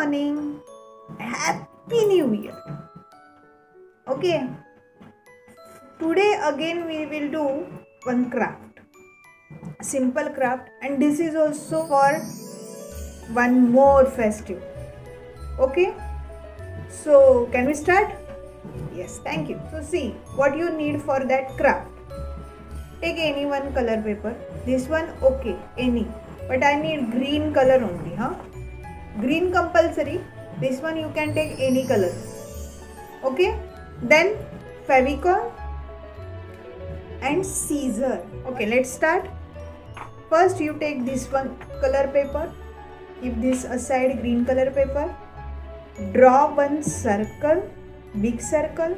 morning. Happy New Year. Okay. Today again we will do one craft. Simple craft, and this is also for one more festive. Okay. So can we start? Yes, thank you. So see what you need for that craft. Take any one color paper. This one okay, any. But I need green color only, huh? Green compulsory. This one you can take any color. Okay. Then Fevicol and scissor. Okay, let's start. First you take this one color paper. Keep this aside, green color paper. Draw one circle, big circle.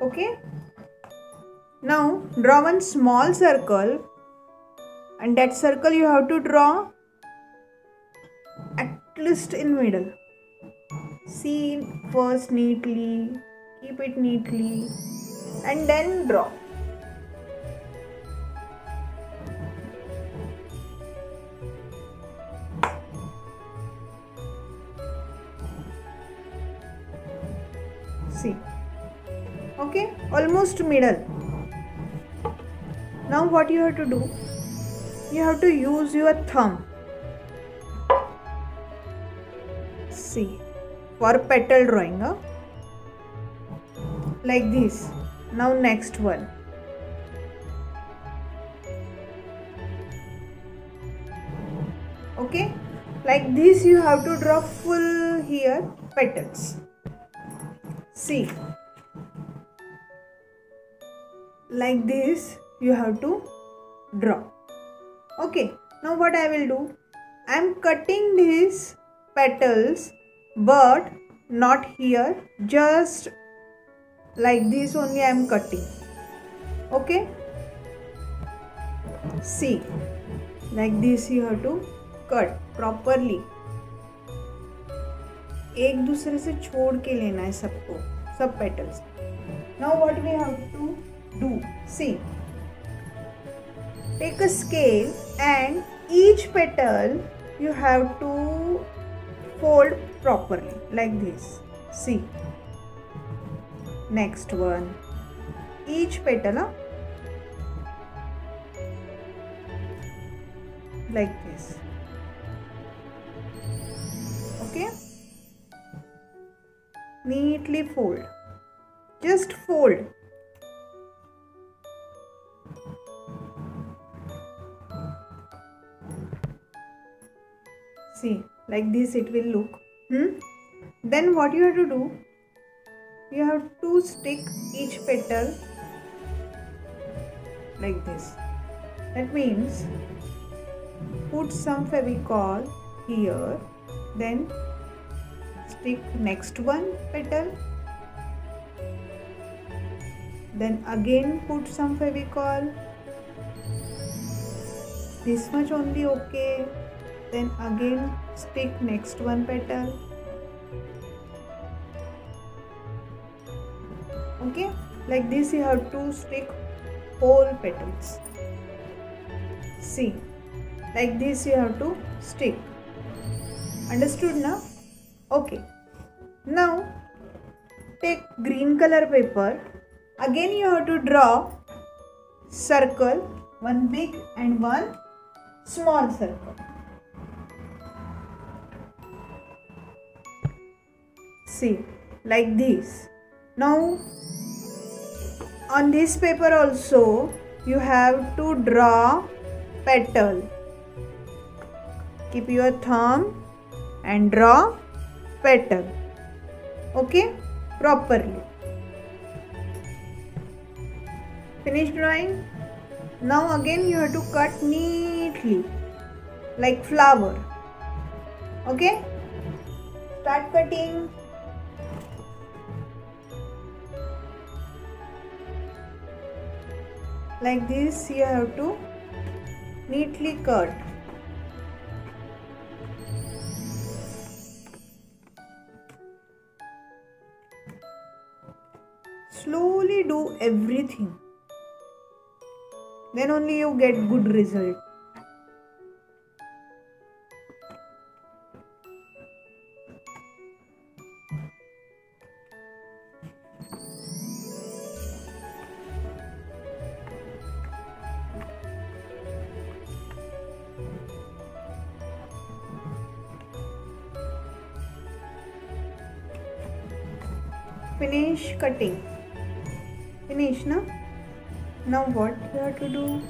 Okay. Now draw one small circle, and that circle you have to draw at least in middle. See first neatly, keep it neatly, and then draw. See, okay, almost middle. Now what you have to do, you have to use your thumb. See, for petal drawing, huh? Like this. Now next one. Okay, like this you have to draw full here petals. See, like this you have to draw. Okay, now what I will do, I am cutting these petals but not here, just like this only I am cutting. Okay, see, like this you have to cut properly. एक दूसरे से छोड़ के लेना है सबको, सब petals. Now what we have to do, see, take a scale and each petal you have to fold properly like this. See, next one, each petal like this. Okay, neatly fold, just fold. See, like this it will look. Then what you have to do, you have to stick each petal like this. That means put some Fevicol here, then stick next one petal, then again put some Fevicol, this much only, okay, then again stick next one petal. Okay, like this you have to stick whole petals. See, like this you have to stick. Understood now? Okay, now take green color paper. Again you have to draw circle, one big and one small circle. See, like this. Now on this paper also you have to draw petal. Keep your thumb and draw petal. Okay, properly. Finish drawing. Now again you have to cut neatly like flower. Okay, start cutting. Like this you have to neatly cut. Slowly do everything. then only you get good result. Finish cutting. Finish, na? Now what you have to do?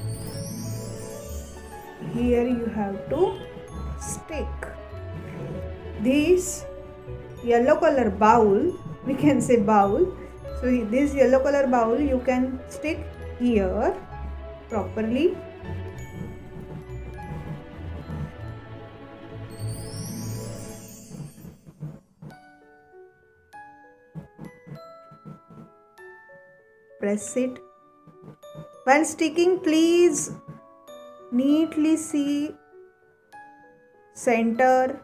Here you have to stick this yellow color bowl. We can say bowl. So this yellow color bowl you can stick here properly. Press it. While sticking, please neatly see center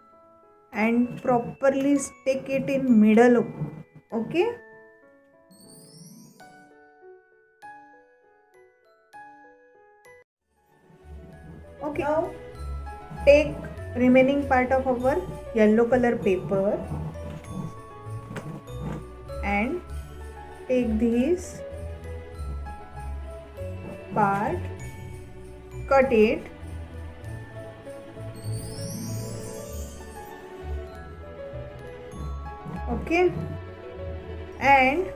and properly stick it in middle. Okay. Okay. Now take remaining part of our yellow color paper and take this part, cut it, okay, and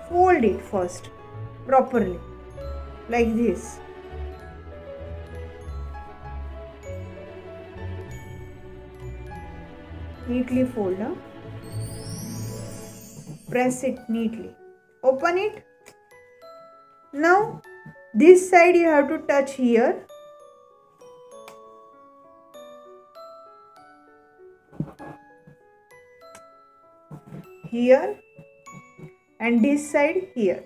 fold it first properly like this. Neatly fold, huh? Press it neatly. Open it. Now this side you have to touch here. Here and this side here.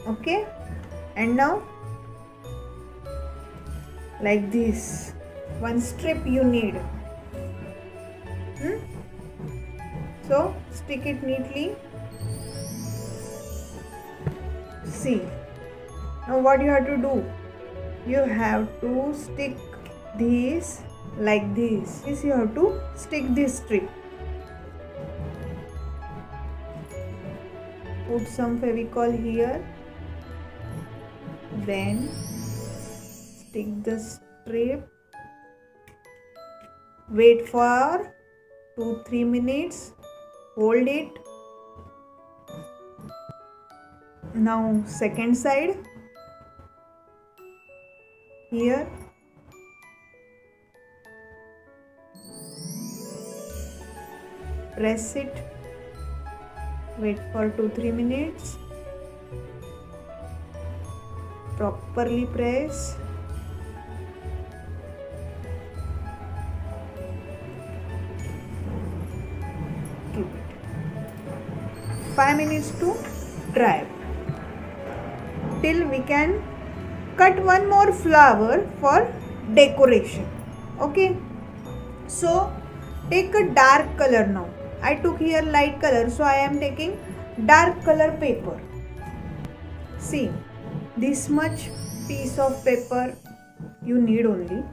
Okay, and now like this, one strip you need. So stick it neatly. See, now what you have to do? You have to stick this like this. This you have to stick this strip. Put some Fevicol here. Then stick the strip. Wait for 2-3 minutes. Hold it. Now second side. Here. Press it. Wait for 2-3 minutes. Properly press. Keep it. 5 minutes to dry. Till we can cut one more flower for decoration. Okay. So take a dark color now. I took here light color, so I am taking dark color paper. See, this much piece of paper you need only.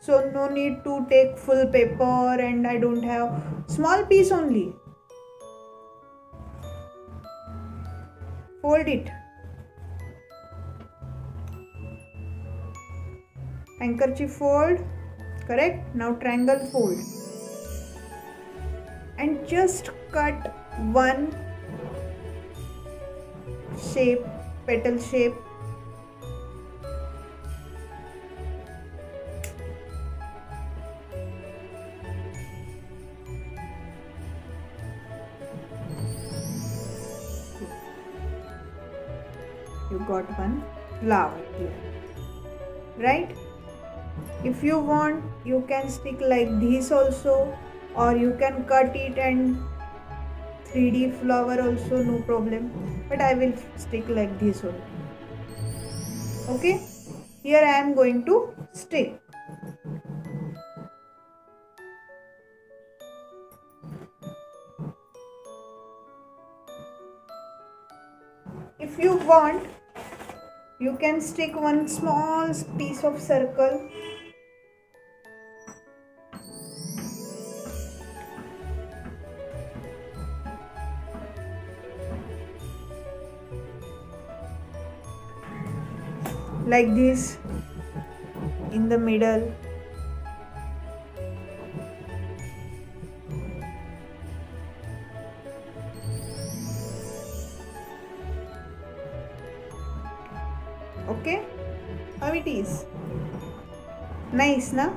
So no need to take full paper, and I don't have small piece only. Fold it. Handkerchief fold. Correct. Now triangle fold. And just cut one shape, petal shape. You got one flower here, right? If you want, you can stick like this also, or you can cut it and 3D flower also, no problem. But I will stick like this only. Okay, here I am going to stick. if you want, you can stick one small piece of circle. Like this in the middle. Okay, how it is? Nice, na?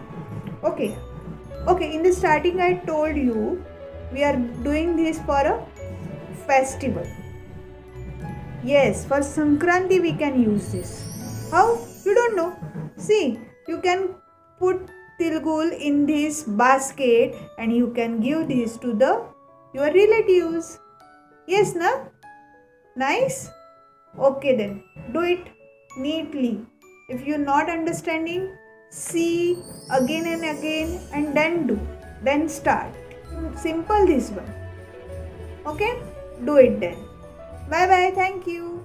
Okay. In the starting I told you we are doing this for a festival. Yes, for Sankranti we can use this. How? You don't know. See, you can put tilgul in this basket and you can give this to your relatives. Yes, na? Nice? Okay then, do it neatly. If you're not understanding, see again and again and then do. Then start. Simple this one. Okay? Do it then. Bye bye. Thank you.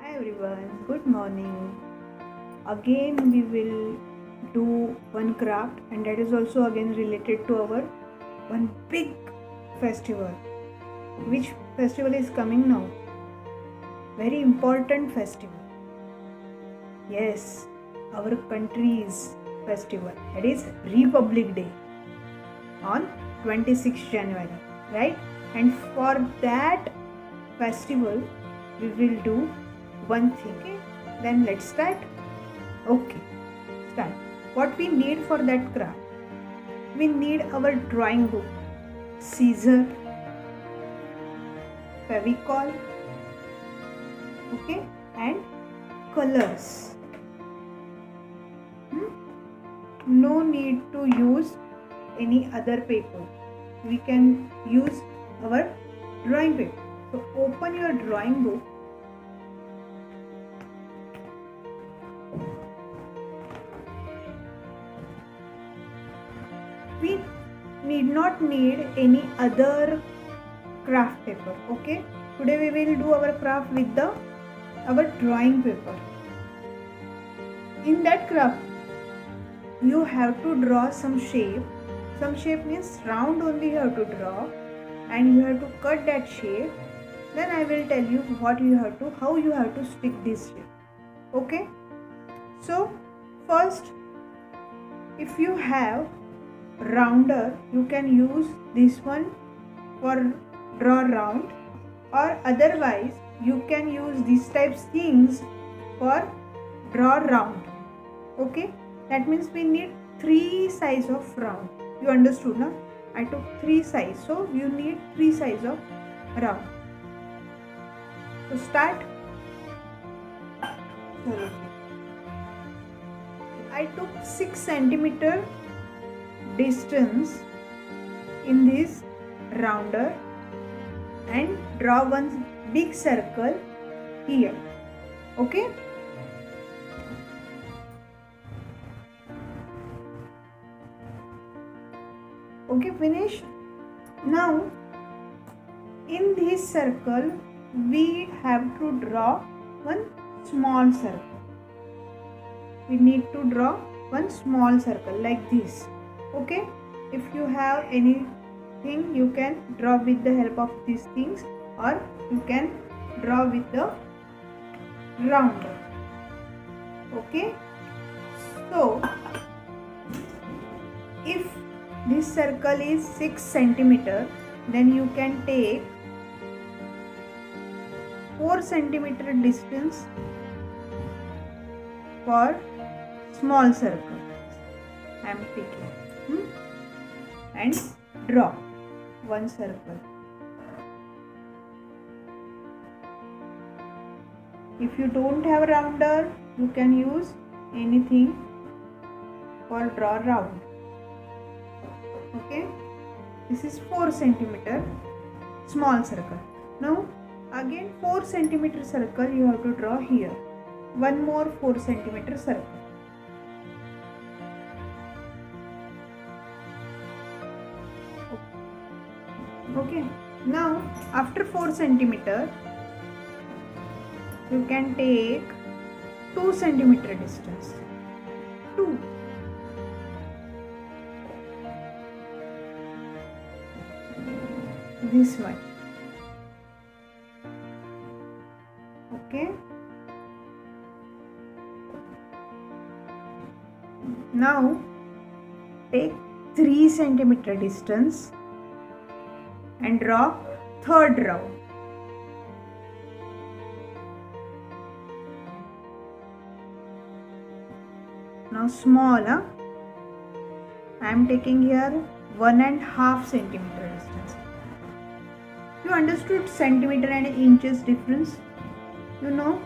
Hi everyone. Good morning. Again we will do one craft, and that is also again related to our one big festival. Which festival is coming now? Very important festival. Yes, our country's festival. That is Republic Day on 26th January, right? And for that festival, we will do one thing. Okay? Then let's start. Okay, start. What we need for that craft? We need our drawing book, scissor, Fevicol, okay, and colors. No need to use any other paper. We can use our drawing paper. So open your drawing book. We need not need any other craft paper. Okay, today we will do our craft with our drawing paper. In that craft you have to draw some shape. Some shape means round only you have to draw, and you have to cut that shape. Then I will tell you how you have to stick this shape. Okay, so first, if you have rounder, you can use this one for draw round, or otherwise you can use these types things for draw round. Okay, that means we need 3 size of round. You understood, na? I took 3 size, so you need 3 size of round. So start. I took 6 centimeter distance in this rounder and draw one big circle here. Okay, finish. Now in this circle we have to draw one small circle. We need to draw one small circle like this. Okay, if you have anything, you can draw with the help of these things, or you can draw with the rounder. Okay, so if this circle is 6 centimeter, then you can take 4 centimeter distance for small circle. I am taking and draw one circle. If you don't have rounder, you can use anything for draw round. Okay, this is 4 centimeter small circle. Now again 4 centimeter circle you have to draw here. One more 4 centimeter circle. Okay, Now after 4 centimeter you can take 2 centimeter distance. 2. This one. Okay. Now take 3 centimeter distance and draw third round. Now small, I am taking here 1.5 centimeter distance. You understood centimeter and inches difference? You know?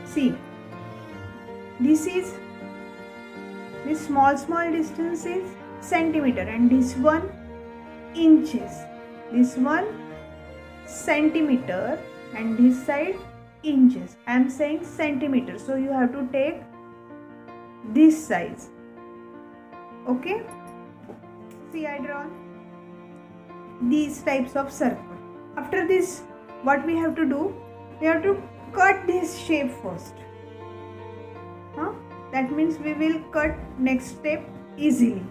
See, this small distance is centimeter and this one inches. This one centimeter and this side inches. I am saying centimeter, so you have to take this size. Okay? See, I draw these types of circle. After this, what we have to do? We have to cut this shape first. That means we will cut next step easily.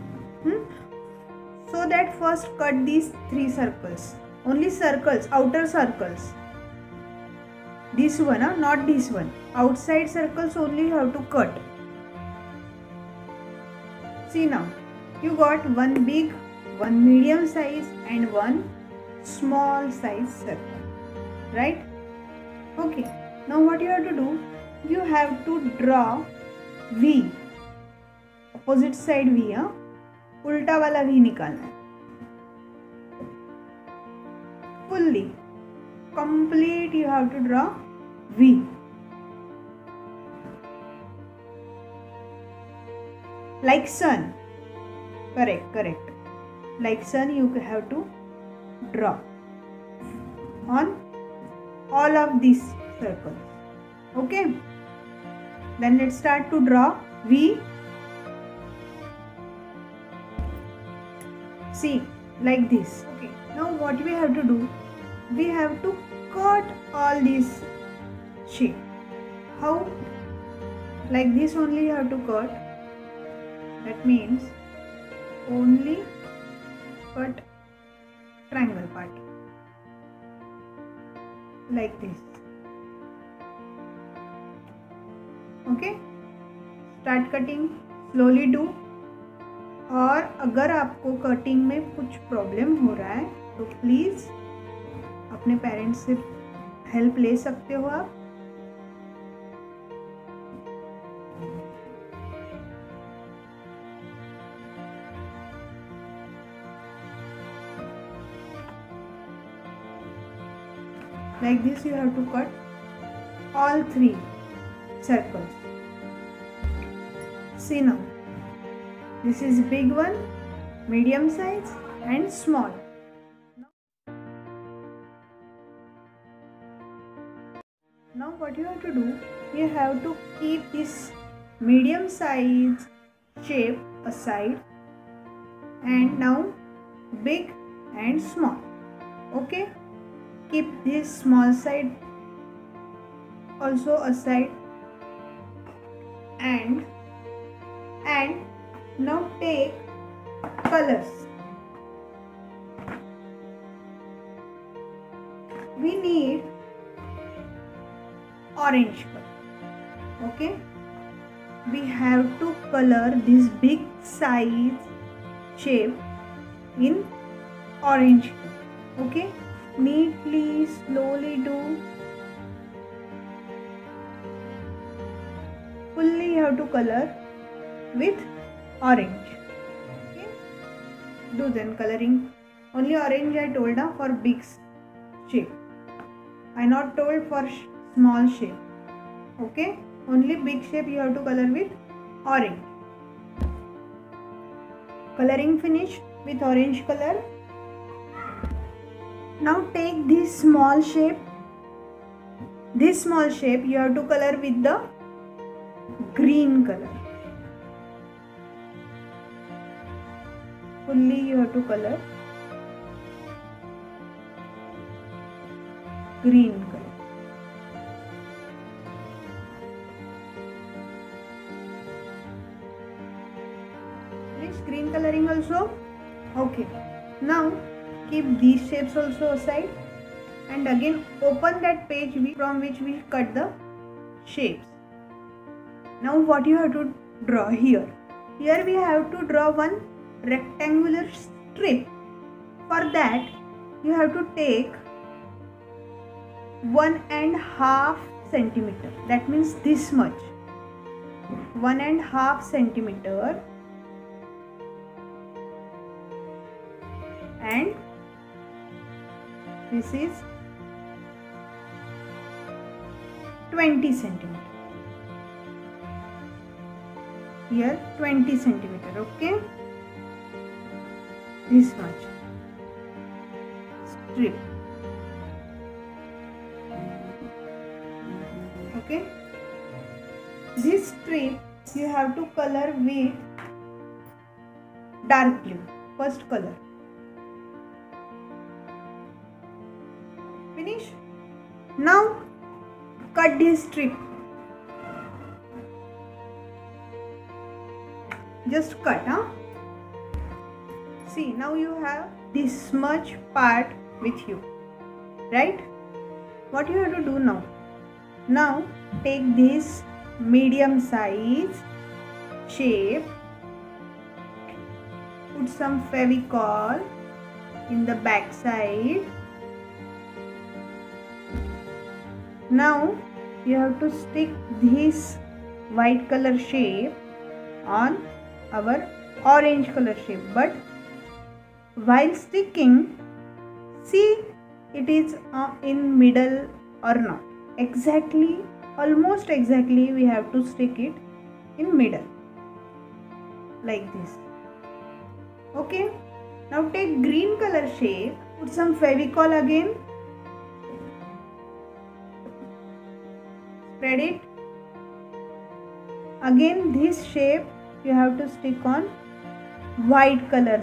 So that first cut these 3 circles. Only circles, outer circles. This one, not this one. Outside circles only you have to cut. See now, you got one big, one medium size and one small size circle. Right? Okay. Now what you have to do? You have to draw V. Opposite side V, उल्टा वाला V निकालना है. Fully, complete you have to draw V. Like sun. Correct. Like sun you have to draw on all of these circles. Okay. Then let's start to draw V. See, like this. Okay. Now what we have to do? We have to cut all these shape. How? Like this only you have to cut. That means only cut triangle part. Like this. Okay? Start cutting. Slowly do. और अगर आपको cutting में कुछ problem हो रहा है तो please अपने पेरेंट्स से हेल्प ले सकते हो आप. Like this you have to cut all 3 circles. See now, this is big one, medium size and small. Now what you have to do, you have to keep this medium size shape aside and now big and small. Okay? Keep this small side also aside and now take colors. We need orange color. Okay, we have to color this big size shape in orange color. Okay, neatly, slowly do. Fully you have to color with orange. Okay, do then coloring. Only orange I told for big shape. I not told for small shape. Okay, only big shape you have to color with orange. Coloring finished with orange color. Now take this small shape. This small shape you have to color with the green color. Fully you have to color green color. This green coloring also. Okay. Now keep these shapes also aside and again open that page from which we cut the shapes. Now what you have to draw here? Here we have to draw one rectangular strip. For that you have to take 1.5 centimeter. That means this much. 1.5 centimeter. And this is 20 centimeter. Here 20 centimeter. Okay. This much strip. Okay. This strip you have to color with dark blue. First color. Finish. Now cut this strip. Just cut, huh? See, now you have this much part with you, right? What you have to do now? Now take this medium size shape, put some Fevicol in the back side. Now you have to stick this white color shape on our orange color shape, but while sticking, see it is in middle or not. Exactly, almost exactly we have to stick it in middle like this. Okay. Now take green color shape, put some Fevicol again, spread it. Again this shape you have to stick on white color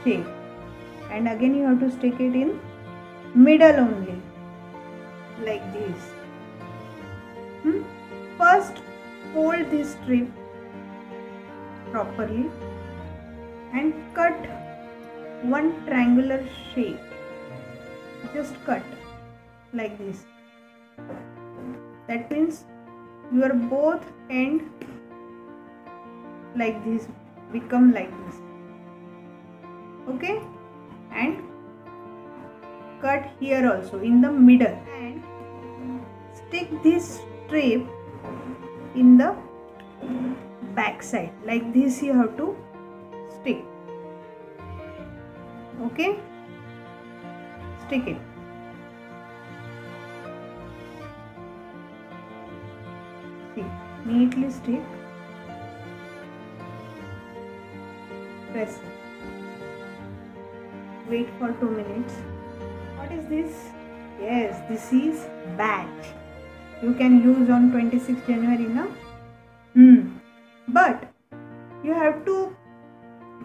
shape, and again you have to stick it in middle only like this. First fold this strip properly and cut one triangular shape. Just cut like this. That means your both end like this become like this. Okay, and cut here also in the middle and stick this strip in the back side like this. You have to stick. Okay, stick it. See, neatly stick. Press it. Wait for 2 minutes. What is this? Yes, this is badge. You can use on 26th January, na? But you have to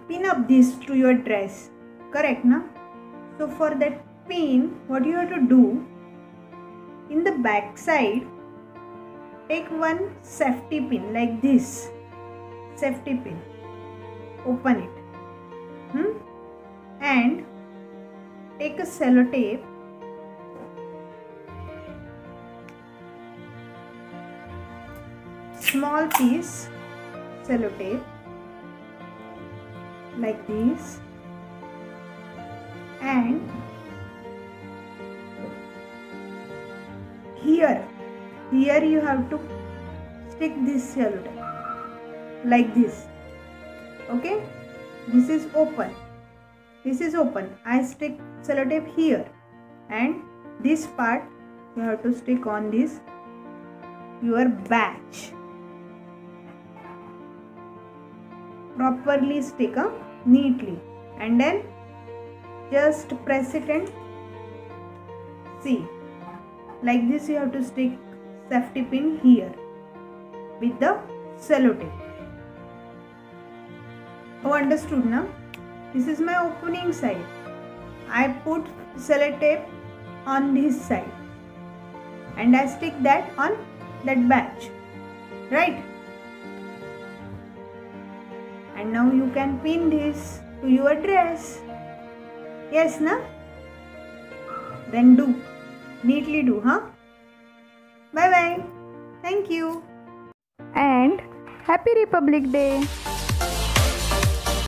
pin up this to your dress. Correct, na? So for that pin, what you have to do, in the back side, take one safety pin like this. Safety pin. Open it. And take a sellotape, small piece sellotape like this, and here you have to stick this sellotape like this. Okay, this is open. This is open. I stick sellotape here, and this part you have to stick on this your badge. Properly stick neatly, and then just press it and see like this. You have to stick safety pin here with the sellotape. Oh, understood now? This is my opening side. I put sellotape on this side, and I stick that on that badge, right? And now you can pin this to your dress. Yes, na? Then do. Neatly do, huh? Bye bye. Thank you. And Happy Republic Day!